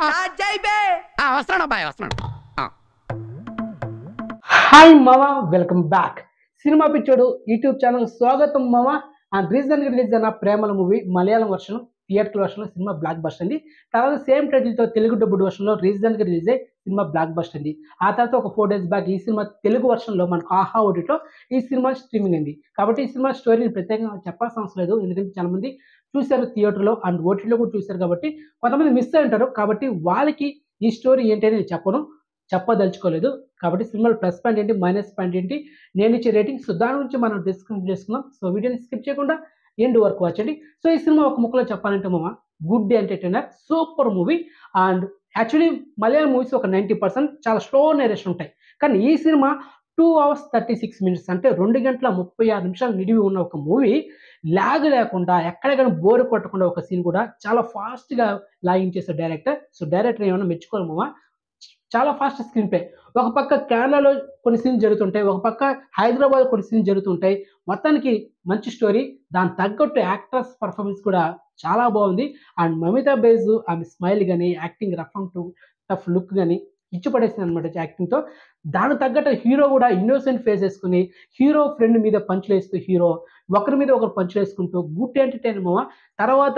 వస్తున్నాను అబ్బాయి వస్తున్నాను. హాయ్ మామ, వెల్కమ్ బ్యాక్. సినిమా పిచ్చోడు యూట్యూబ్ ఛానల్ స్వాగతం మామ. అండ్ రీసెంట్గా రిలీజ్ అయిన ప్రేమల movie Malayalam version theatre version cinema block buster అండి. తర్వాత సేమ్ టైటిల్తో తెలుగు డబ్బుడ్ వర్షన్లో రీసెంట్గా రిలీజ్ అయ్యి సినిమా బ్లాక్ బస్టర్ అండి. ఆ తర్వాత ఒక 4 days బ్యాక్ ఈ సినిమా తెలుగు వర్షన్లో మనకు ఆహా ఓటీటీలో ఈ సినిమా స్ట్రీమింగ్ అండి. కాబట్టి ఈ సినిమా స్టోరీని ప్రత్యేకంగా చెప్పాల్సిన అవసరం లేదు, ఎందుకంటే చాలా మంది చూశారు థియేటర్లో అండ్ ఓటీటీలో కూడా చూశారు. కాబట్టి కొంతమంది మిస్ అయి ఉంటారు, కాబట్టి వాళ్ళకి ఈ స్టోరీ ఏంటి అని చెప్పదలుచుకోలేదు. కాబట్టి సినిమాలో ప్లస్ పాయింట్ ఏంటి, మైనస్ పాయింట్ ఏంటి, నేను ఇచ్చే రేటింగ్, సో దాని గురించి మనం డిస్కస్ చేసుకుందాం. సో వీడియోని స్కిప్ చేయకుండా ఎండ్ వరకు వచ్చండి. సో ఈ సినిమా ఒక ముక్కలో చెప్పాలంటే మామ, good entertainer, super movie. And actually Malayalam movies ఒక 90% చాలా స్లో నేరేషన్ ఉంటాయి, కానీ ఈ సినిమా 2 hours 36 minutes అంటే 2 గంటల 36 నిమిషాలు నిడివి ఉన్న ఒక మూవీ లాగ్ లేకుండా, ఎక్కడ కానీ బోర్ కొట్టకుండా ఒక సీన్ కూడా చాలా ఫాస్ట్గా లాగించేసే డైరెక్టర్. సో డైరెక్టర్ ఏమైనా మెచ్చుకోవాలి మామ, చాలా ఫాస్ట్ స్క్రీన్ ప్లే. ఒక పక్క కేరళలో కొన్ని సీన్స్ జరుగుతుంటాయి, ఒక పక్క హైదరాబాద్ కొన్ని సీన్స్ జరుగుతుంటాయి. మొత్తానికి మంచి స్టోరీ, దాని తగ్గట్టు యాక్టర్స్ పర్ఫార్మెన్స్ కూడా చాలా బాగుంది. అండ్ మమితా బేజ్ ఆమె స్మైల్ కానీ, acting rough and tough look కానీ ఇచ్చి పడేసింది అనమాట యాక్టింగ్తో. దానికి తగ్గట్టు హీరో కూడా ఇన్నోసెంట్ ఫేస్ వేసుకుని హీరో ఫ్రెండ్ మీద పంచులు వేస్తూ, హీరో ఒకరి మీద ఒకరు పంచులు వేసుకుంటూ గుడ్ ఎంటర్టైన్ మామ. తర్వాత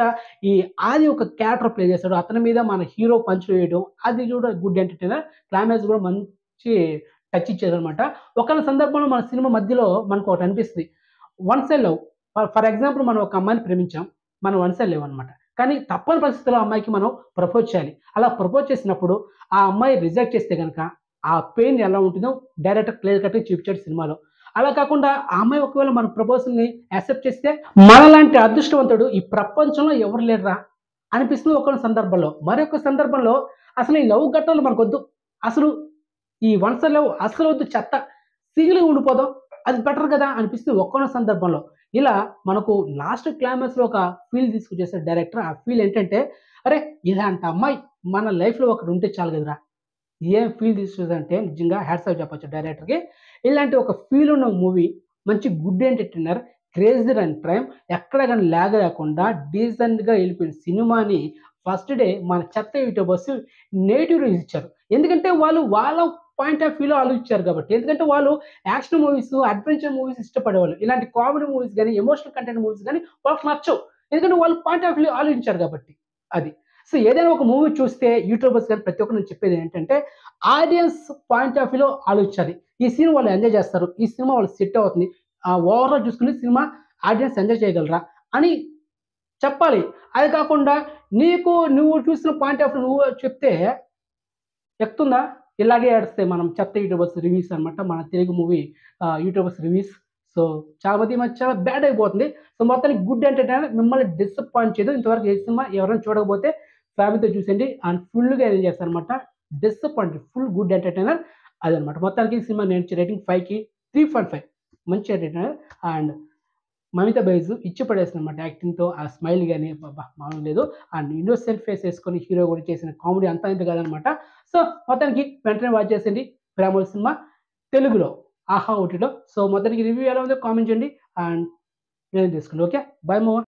ఈ ఆది ఒక క్యారెక్టర్ ప్లే చేస్తాడు, అతని మీద మన హీరో పంచులు వేయడం, అది కూడా గుడ్ ఎంటర్టైనర్. క్లైమాక్స్ కూడా మంచి టచ్ ఇచ్చేది అనమాట. ఒక సందర్భంలో మన సినిమా మధ్యలో మనకు ఒకటి అనిపిస్తుంది, one side love. For example, మనం ఒక అమ్మాయిని ప్రేమించాం, మనం వన్ సైడ్ లేవు అనమాట, కానీ తప్పని పరిస్థితుల్లో అమ్మాయికి మనం ప్రపోజ్ చేయాలి. అలా ప్రపోజ్ చేసినప్పుడు ఆ అమ్మాయి రిజెక్ట్ చేస్తే కనుక ఆ పెయిన్ ఎలా ఉంటుందో డైరెక్టర్ క్లియర్ కట్గా చూపించాడు సినిమాలో. అలా కాకుండా ఆ అమ్మాయి ఒకవేళ మన ప్రపోజల్ని యాక్సెప్ట్ చేస్తే మనలాంటి అదృష్టవంతుడు ఈ ప్రపంచంలో ఎవరు లేరురా అనిపిస్తుంది ఒక సందర్భంలో. మరొక సందర్భంలో అసలు ఈ లవ్ ఘట్టాలు మనకొద్దు, అసలు ఈ వన్ సైడ్ లవ్ అసలు వద్దు, చెత్త, సింగిల్గా ఉండిపోదాం, అది బెటర్ కదా అనిపిస్తుంది ఒక్కో సందర్భంలో. ఇలా మనకు లాస్ట్ క్లైమాక్స్లో ఒక ఫీల్ తీసుకొచ్చేసాడు డైరెక్టర్. ఆ ఫీల్ ఏంటంటే, అరే ఇలాంటి అమ్మాయి మన లైఫ్లో ఒకటి ఉంటే చాలు కదరా. ఏం ఫీల్ తీసుకుంటే నిజంగా హ్యాట్స్ ఆఫ్ చెప్పొచ్చు డైరెక్టర్కి. ఇలాంటి ఒక ఫీల్ ఉన్న మూవీ, మంచి good entertainer, crazy and prime, ఎక్కడ కానీ లాగ్ లేకుండా డీసెంట్గా వెళ్ళిపోయిన సినిమాని ఫస్ట్ డే మన చెత్త యూట్యూబర్స్ నెగిటివ్ రివ్యూస్ ఇచ్చారు. ఎందుకంటే వాళ్ళు వాళ్ళ పాయింట్ ఆఫ్ వ్యూలో ఆలోచించారు కాబట్టి. ఎందుకంటే వాళ్ళు యాక్షన్ మూవీస్, అడ్వెంచర్ మూవీస్ ఇష్టపడేవాళ్ళు. ఇలాంటి కామెడీ మూవీస్ కానీ, ఎమోషనల్ కంటెంట్ మూవీస్ కానీ వాళ్ళకి నచ్చవు, ఎందుకంటే వాళ్ళు పాయింట్ ఆఫ్ వ్యూ ఆలోచించారు కాబట్టి. అది సో ఏదైనా ఒక మూవీ చూస్తే యూట్యూబర్స్ కానీ ప్రతి ఒక్కరు నేను చెప్పేది ఏంటంటే, ఆడియన్స్ పాయింట్ ఆఫ్ వ్యూలో ఆలోచించాలి. ఈ సినిమా వాళ్ళు ఎంజాయ్ చేస్తారు, ఈ సినిమా వాళ్ళు సెట్ అవుతుంది, ఓవరాల్ చూసుకుని సినిమా ఆడియన్స్ ఎంజాయ్ చేయగలరా అని చెప్పాలి. అది కాకుండా నువ్వు చూసిన పాయింట్ ఆఫ్ వ్యూ నువ్వు చెప్తే ఎక్కుతుందా? ఇలాగే ఏడుస్తాయి మనం చెత్త యూట్యూబర్స్ రివ్యూస్ అనమాట, మన Telugu movie YouTubers reviews. So చాలా మంది మధ్య చాలా బ్యాడ్ అయిపోతుంది. సో మొత్తానికి గుడ్ ఎంటర్టైనర్, మిమ్మల్ని డిసప్పాయింట్ చేయదు. ఇంతవరకు ఏ సినిమా ఎవరైనా చూడకపోతే ఫ్యామిలీతో చూసండి అండ్ ఫుల్గా ఎంజాయ్ చేస్తారనమాట. డిసప్పాయింట్, ఫుల్ గుడ్ ఎంటర్టైనర్ అదనమాట. మొత్తానికి ఈ సినిమా నేను రేటింగ్ 5కి 3.5, మంచి ఎంటర్టైనర్. అండ్ మమితా బైజ్ ఇచ్చి పడేస్తుంది అనమాట యాక్టింగ్తో. ఆ స్మైల్ కానీ మామూలు లేదు. అండ్ ఇన్నోసెంట్ ఫేస్ వేసుకొని హీరో కూడా చేసిన కామెడీ అంతా ఇంత కాదనమాట. సో మొత్తానికి వెంటనే వాచ్ చేసేయండి ప్రేమల సినిమా తెలుగులో ఆహా ఓటీటీలో. సో మొత్తానికి రివ్యూ ఎలా ఉందో కామెంట్ చేయండి అండ్ నేను తీసుకోండి. Okay, by మోవా.